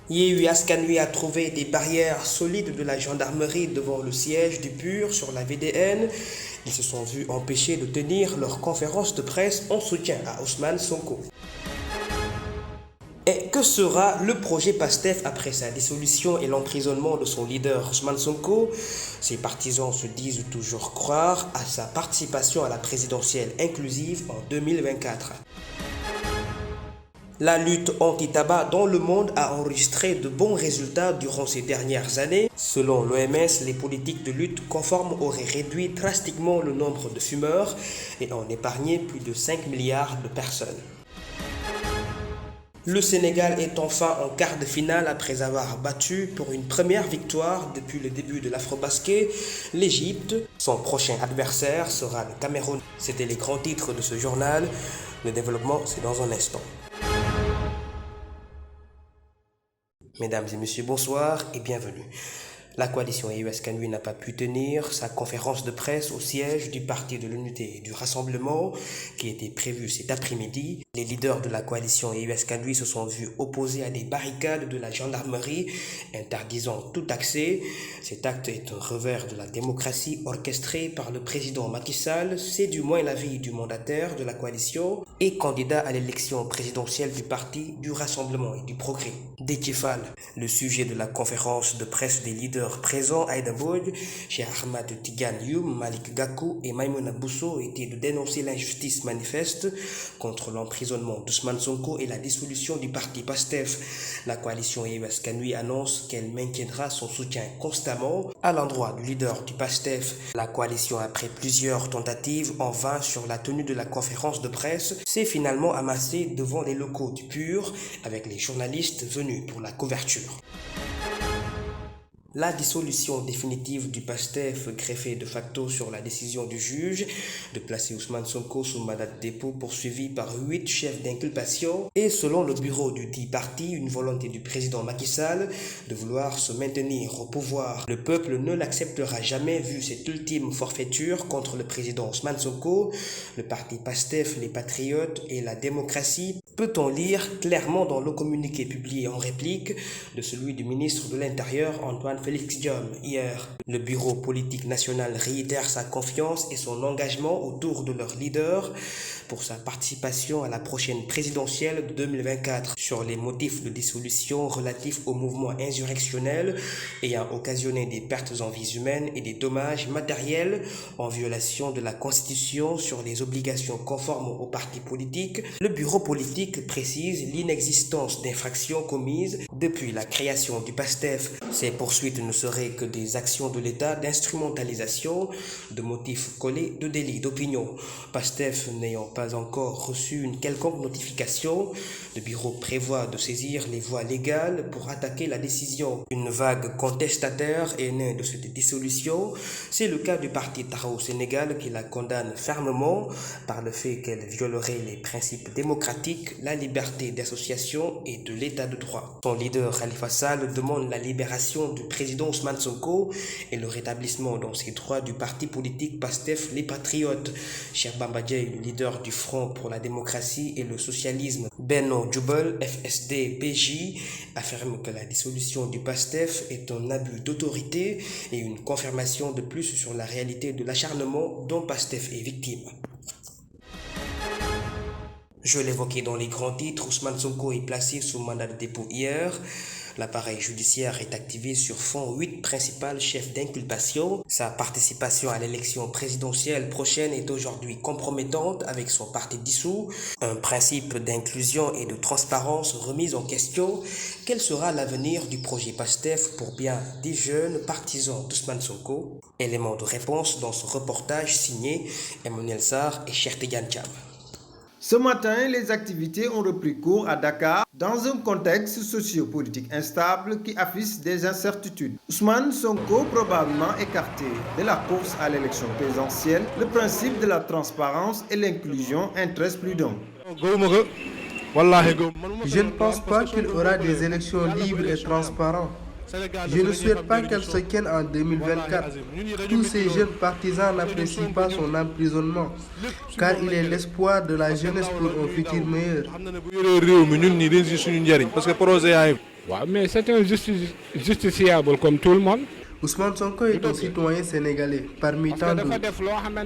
Yewwi Askan Wi a trouvé des barrières solides de la gendarmerie devant le siège du PUR sur la VDN. Ils se sont vus empêchés de tenir leur conférence de presse en soutien à Ousmane Sonko. Et que sera le projet PASTEF après sa dissolution et l'emprisonnement de son leader Ousmane Sonko? Ses partisans se disent toujours croire à sa participation à la présidentielle inclusive en 2024. La lutte anti-tabac dans le monde a enregistré de bons résultats durant ces dernières années. Selon l'OMS, les politiques de lutte conformes auraient réduit drastiquement le nombre de fumeurs et en épargné plus de 5 milliards de personnes. Le Sénégal est enfin en quart de finale après avoir battu pour une première victoire depuis le début de l'Afrobasket l'Égypte. Son prochain adversaire sera le Cameroun. C'était les grands titres de ce journal. Le développement, c'est dans un instant. Mesdames et messieurs, bonsoir et bienvenue. La coalition Yewwi Askan Wi n'a pas pu tenir sa conférence de presse au siège du Parti de l'Unité et du Rassemblement qui était prévue cet après-midi. Les leaders de la coalition Yewwi Askan Wi se sont vus opposés à des barricades de la gendarmerie interdisant tout accès. Cet acte est un revers de la démocratie orchestré par le président Macky Sall. C'est du moins l'avis du mandataire de la coalition et candidat à l'élection présidentielle du Parti du Rassemblement et du Progrès. Déthié Fall, le sujet de la conférence de presse des leaders présents à Aïda Mbodj, Cheikh Ahmed Tidiane Youm, Malick Gakou et Maïmouna Bousso était de dénoncer l'injustice manifeste contre l'emprisonnement d'Ousmane Sonko et la dissolution du parti PASTEF. La coalition Yewwi Askan Wi annonce qu'elle maintiendra son soutien constamment à l'endroit du leader du PASTEF. La coalition, après plusieurs tentatives en vain sur la tenue de la conférence de presse, s'est finalement amassée devant les locaux du PUR avec les journalistes venus pour la couverture. La dissolution définitive du PASTEF greffée de facto sur la décision du juge de placer Ousmane Sonko sous mandat de dépôt poursuivi par 8 chefs d'inculpation et selon le bureau du dit parti, une volonté du président Macky Sall de vouloir se maintenir au pouvoir. Le peuple ne l'acceptera jamais vu cette ultime forfaiture contre le président Ousmane Sonko, le parti PASTEF, les patriotes et la démocratie. Peut-on lire clairement dans le communiqué publié en réplique de celui du ministre de l'Intérieur Antoine Félix Diome hier. Le bureau politique national réitère sa confiance et son engagement autour de leur leader pour sa participation à la prochaine présidentielle de 2024 sur les motifs de dissolution relatifs au mouvement insurrectionnel ayant occasionné des pertes en vies humaines et des dommages matériels en violation de la Constitution sur les obligations conformes aux partis politiques. Le bureau politique précise l'inexistence d'infractions commises depuis la création du PASTEF. Ces poursuites ne seraient que des actions de l'État d'instrumentalisation de motifs collés de délits d'opinion. PASTEF n'ayant pas encore reçu une quelconque notification, le bureau prévoit de saisir les voies légales pour attaquer la décision. Une vague contestataire est née de cette dissolution. C'est le cas du parti Taxawu Sénégal qui la condamne fermement par le fait qu'elle violerait les principes démocratiques, la liberté d'association et de l'état de droit. Son leader Khalifa Sall demande la libération du président Ousmane Sonko et le rétablissement dans ses droits du parti politique PASTEF Les Patriotes. Cheikh Bamba Dièye, le leader du Front pour la démocratie et le socialisme, Benno Djoubel, FSD/BJ, affirme que la dissolution du PASTEF est un abus d'autorité et une confirmation de plus sur la réalité de l'acharnement dont PASTEF est victime. Je l'évoquais dans les grands titres, Ousmane Sonko est placé sous mandat de dépôt hier. L'appareil judiciaire est activé sur fond 8 principaux chefs d'inculpation. Sa participation à l'élection présidentielle prochaine est aujourd'hui compromettante avec son parti dissous. Un principe d'inclusion et de transparence remis en question. Quel sera l'avenir du projet PASTEF pour bien des jeunes partisans d'Ousmane Sonko? Élément de réponse dans ce reportage signé Emmanuel Sarr et Cheikh Tidiane Thiam. Ce matin, les activités ont repris cours à Dakar dans un contexte socio-politique instable qui affiche des incertitudes. Ousmane Sonko probablement écarté de la course à l'élection présidentielle, le principe de la transparence et l'inclusion intéresse plus d'un. Je ne pense pas qu'il y aura des élections libres et transparentes. Je ne souhaite pas qu'elle se tienne en 2024. Tous ces jeunes partisans n'apprécient pas son emprisonnement, car il est l'espoir de la jeunesse pour un futur meilleur. Ouais, mais c'est un justiciable comme tout le monde. Ousmane Sonko est un citoyen sénégalais parmi tant d'autres.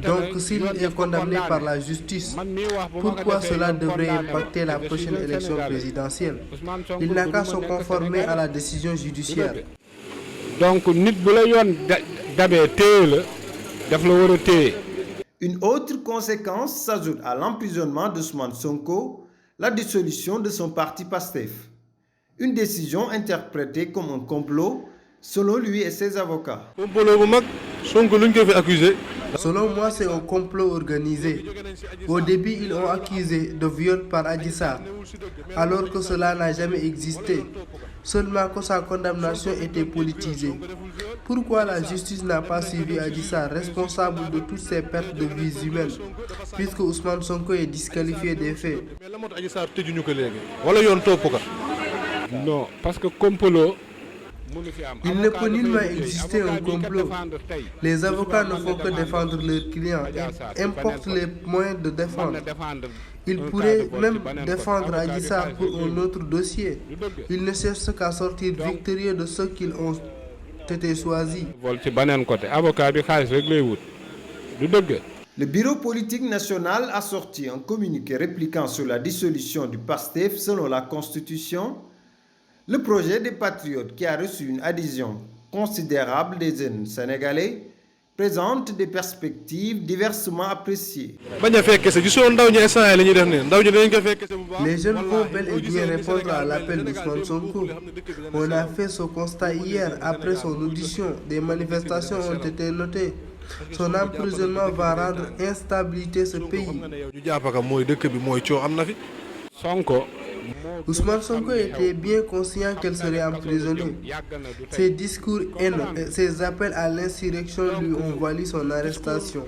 Donc s'il est condamné par la justice, pourquoi cela devrait impacter la prochaine élection présidentielle? Il n'a qu'à se conformer à la décision judiciaire. Donc nit bu la yoon dabee téye la daf la war a téye. Une autre conséquence s'ajoute à l'emprisonnement d'Ousmane Sonko, la dissolution de son parti PASTEF. Une décision interprétée comme un complot selon lui et ses avocats. Selon moi, c'est un complot organisé. Au début, ils ont accusé de viol par Adji Sarr, alors que cela n'a jamais existé. Seulement que sa condamnation était politisée. Pourquoi la justice n'a pas suivi Adji Sarr, responsable de toutes ces pertes de vies humaines, puisque Ousmane Sonko est disqualifié des faits? Non, parce que complot. Il ne peut nullement exister un complot. Les avocats ne font que défendre leurs clients et importent les moyens de défendre. Ils pourraient même défendre Adji Sarr pour un autre dossier. Ils ne cherchent qu'à sortir victorieux de ceux qu'ils ont été choisis. Le bureau politique national a sorti un communiqué répliquant sur la dissolution du PASTEF selon la Constitution. Le projet des Patriotes, qui a reçu une adhésion considérable des jeunes sénégalais, présente des perspectives diversement appréciées. Les jeunes vont bel et bien répondre à l'appel d'Ousmane Sonko. On a fait ce constat hier après son audition. Des manifestations ont été notées. Son emprisonnement va rendre instabilité ce pays. Ousmane Sonko était bien conscient qu'elle serait emprisonnée. Ses discours haineux et ses appels à l'insurrection lui ont valu son arrestation.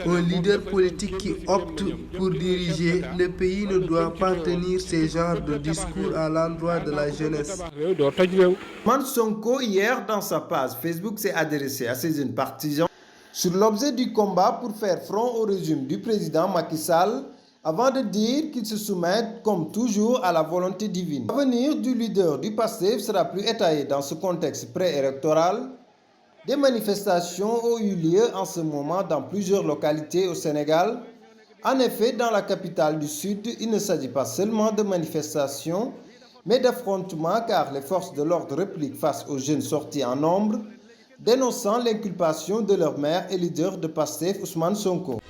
Un leader politique qui opte pour diriger le pays ne doit pas tenir ce genre de discours à l'endroit de la jeunesse. Ousmane Sonko, hier, dans sa page Facebook, s'est adressé à ses jeunes partisans sur l'objet du combat pour faire front au régime du président Macky Sall, avant de dire qu'ils se soumettent comme toujours à la volonté divine. L'avenir du leader du PASTEF sera plus étayé dans ce contexte préélectoral. Des manifestations ont eu lieu en ce moment dans plusieurs localités au Sénégal. En effet, dans la capitale du Sud, il ne s'agit pas seulement de manifestations, mais d'affrontements car les forces de l'ordre répliquent face aux jeunes sortis en nombre, dénonçant l'inculpation de leur maire et leader de PASTEF, Ousmane Sonko.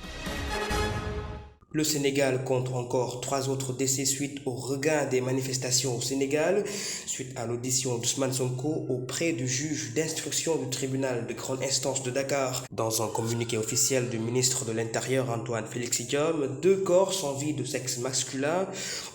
Le Sénégal compte encore 3 autres décès suite au regain des manifestations au Sénégal, suite à l'audition d'Ousmane Sonko auprès du juge d'instruction du tribunal de grande instance de Dakar. Dans un communiqué officiel du ministre de l'Intérieur Antoine Félix Diome, 2 corps sans vie de sexe masculin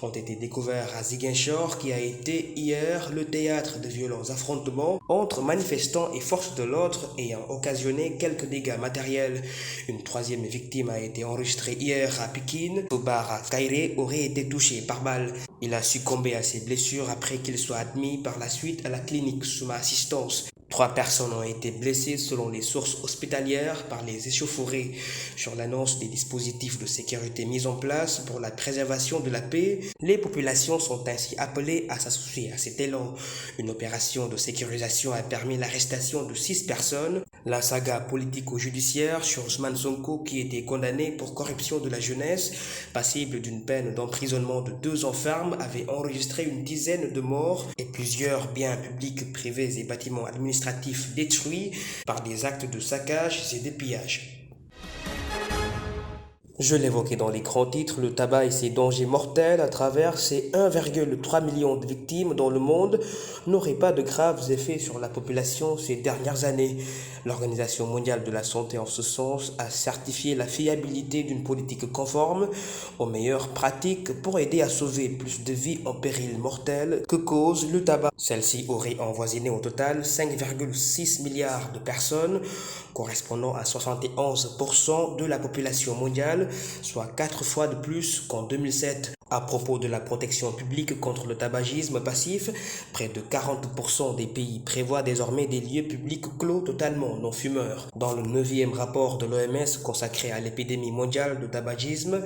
ont été découverts à Ziguinchor, qui a été hier le théâtre de violents affrontements entre manifestants et forces de l'ordre ayant occasionné quelques dégâts matériels. Une 3e victime a été enregistrée hier à Pikine. Sobara Kairé aurait été touché par balle. Il a succombé à ses blessures après qu'il soit admis par la suite à la clinique sous ma assistance. 3 personnes ont été blessées selon les sources hospitalières par les échauffourées. Sur l'annonce des dispositifs de sécurité mis en place pour la préservation de la paix, les populations sont ainsi appelées à s'associer à cet élan. Une opération de sécurisation a permis l'arrestation de 6 personnes. La saga politico-judiciaire sur Ousmane Sonko, qui était condamné pour corruption de la jeunesse, passible d'une peine d'emprisonnement de 2 ans ferme, avait enregistré une dizaine de morts et plusieurs biens publics, privés et bâtiments administratifs détruits par des actes de saccage et de pillage. Je l'évoquais dans les grands titres, le tabac et ses dangers mortels à travers ses 1,3 million de victimes dans le monde n'auraient pas de graves effets sur la population ces dernières années. L'Organisation mondiale de la santé en ce sens a certifié la fiabilité d'une politique conforme aux meilleures pratiques pour aider à sauver plus de vies en péril mortel que cause le tabac. Celle-ci aurait envoisiné au total 5,6 milliards de personnes, correspondant à 71% de la population mondiale, soit 4 fois de plus qu'en 2007. À propos de la protection publique contre le tabagisme passif, près de 40% des pays prévoient désormais des lieux publics clos totalement non fumeurs. Dans le 9e rapport de l'OMS consacré à l'épidémie mondiale de tabagisme,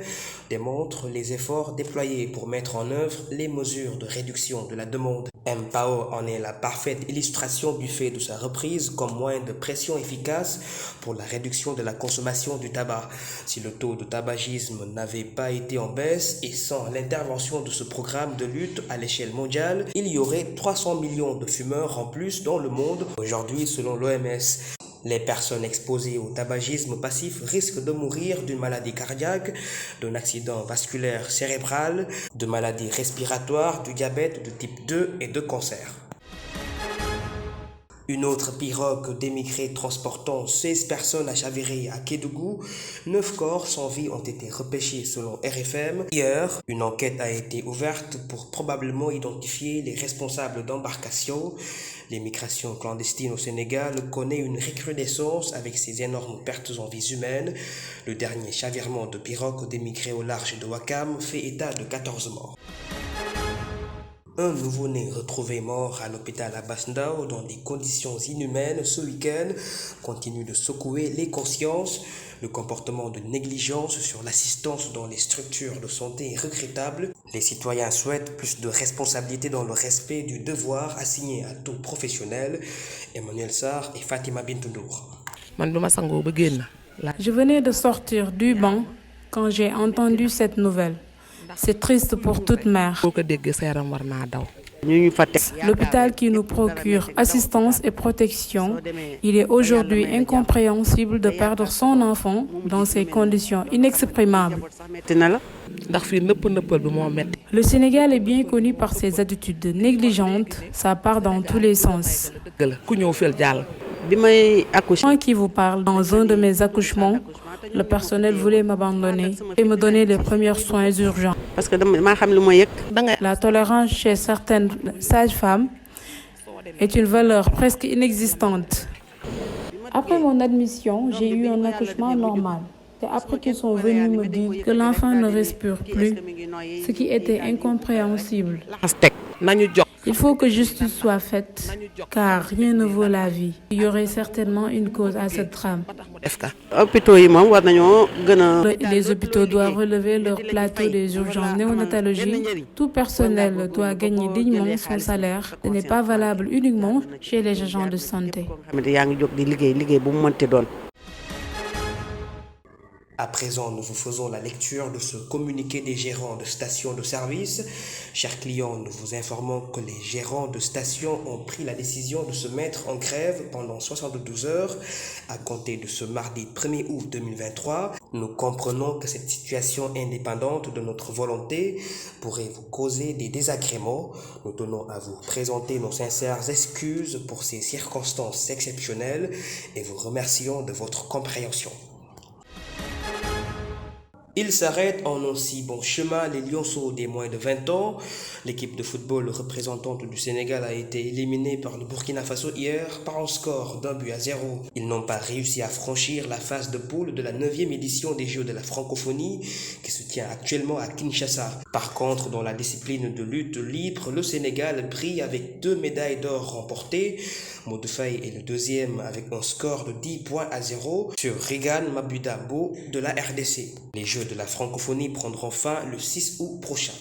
démontre les efforts déployés pour mettre en œuvre les mesures de réduction de la demande. MPAO en est la parfaite illustration du fait de sa reprise comme moyen de pression efficace pour la réduction de la consommation du tabac. Si le taux de tabagisme n'avait pas été en baisse et sans l'intervention de ce programme de lutte à l'échelle mondiale, il y aurait 300 millions de fumeurs en plus dans le monde aujourd'hui selon l'OMS. Les personnes exposées au tabagisme passif risquent de mourir d'une maladie cardiaque, d'un accident vasculaire cérébral, de maladies respiratoires, du diabète de type 2 et de cancer. Une autre pirogue d'émigrés transportant 16 personnes a chaviré à Kédougou. 9 corps sans vie ont été repêchés selon RFM. Hier, une enquête a été ouverte pour probablement identifier les responsables d'embarcation. L'émigration clandestine au Sénégal connaît une recrudescence avec ses énormes pertes en vies humaines. Le dernier chavirement de pirogue d'émigrés au large de Ouakam fait état de 14 morts. Un nouveau-né retrouvé mort à l'hôpital Abass Ndao dans des conditions inhumaines ce week-end continue de secouer les consciences. Le comportement de négligence sur l'assistance dans les structures de santé est regrettable. Les citoyens souhaitent plus de responsabilité dans le respect du devoir assigné à tout professionnel. Emmanuel Sarr et Fatima Bintoundour. Je venais de sortir du banc quand j'ai entendu cette nouvelle. C'est triste pour toute mère. L'hôpital qui nous procure assistance et protection, il est aujourd'hui incompréhensible de perdre son enfant dans ces conditions inexprimables. Le Sénégal est bien connu par ses attitudes négligentes, ça part dans tous les sens. Moi qui vous parle, dans un de mes accouchements, le personnel voulait m'abandonner et me donner les premiers soins urgents. La tolérance chez certaines sages-femmes est une valeur presque inexistante. Après mon admission, j'ai eu un accouchement normal. C'est après qu'ils sont venus me dire que l'enfant ne respire plus, ce qui était incompréhensible. Il faut que justice soit faite, car rien ne vaut la vie. Il y aurait certainement une cause à cette drame. Les hôpitaux doivent relever leur plateau des urgences néonatologie. Tout personnel doit gagner dignement son salaire. Ce n'est pas valable uniquement chez les agents de santé. À présent, nous vous faisons la lecture de ce communiqué des gérants de stations de service. Chers clients, nous vous informons que les gérants de stations ont pris la décision de se mettre en grève pendant 72 heures à compter de ce mardi 1er août 2023. Nous comprenons que cette situation indépendante de notre volonté pourrait vous causer des désagréments. Nous tenons à vous présenter nos sincères excuses pour ces circonstances exceptionnelles et vous remercions de votre compréhension. Ils s'arrêtent en un si bon chemin, les Lionceaux des moins de 20 ans. L'équipe de football représentante du Sénégal a été éliminée par le Burkina Faso hier par un score d'1-0. Ils n'ont pas réussi à franchir la phase de poule de la 9e édition des Jeux de la francophonie qui se tient actuellement à Kinshasa. Par contre, dans la discipline de lutte libre, le Sénégal brille avec 2 médailles d'or remportées. Modou Faye est le deuxième avec un score de 10-0 sur Regan Mabudambo de la RDC. Les Jeux de la francophonie prendront fin le 6 août prochain.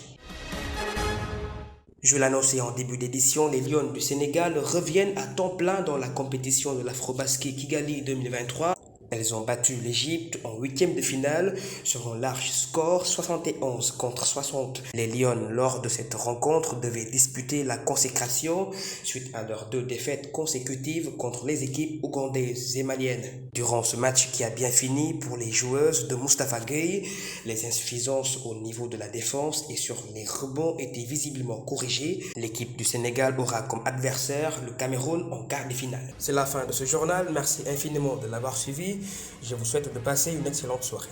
Je l'annonçais en début d'édition, les Lions du Sénégal reviennent à temps plein dans la compétition de l'Afrobasket Kigali 2023. Elles ont battu l'Égypte en 8e de finale sur un large score 71-60. Les Lions, lors de cette rencontre, devaient disputer la consécration suite à leurs 2 défaites consécutives contre les équipes ougandaises et maliennes. Durant ce match qui a bien fini pour les joueuses de Moustapha Gueye, les insuffisances au niveau de la défense et sur les rebonds étaient visiblement corrigées. L'équipe du Sénégal aura comme adversaire le Cameroun en quart de finale. C'est la fin de ce journal. Merci infiniment de l'avoir suivi. Je vous souhaite de passer une excellente soirée.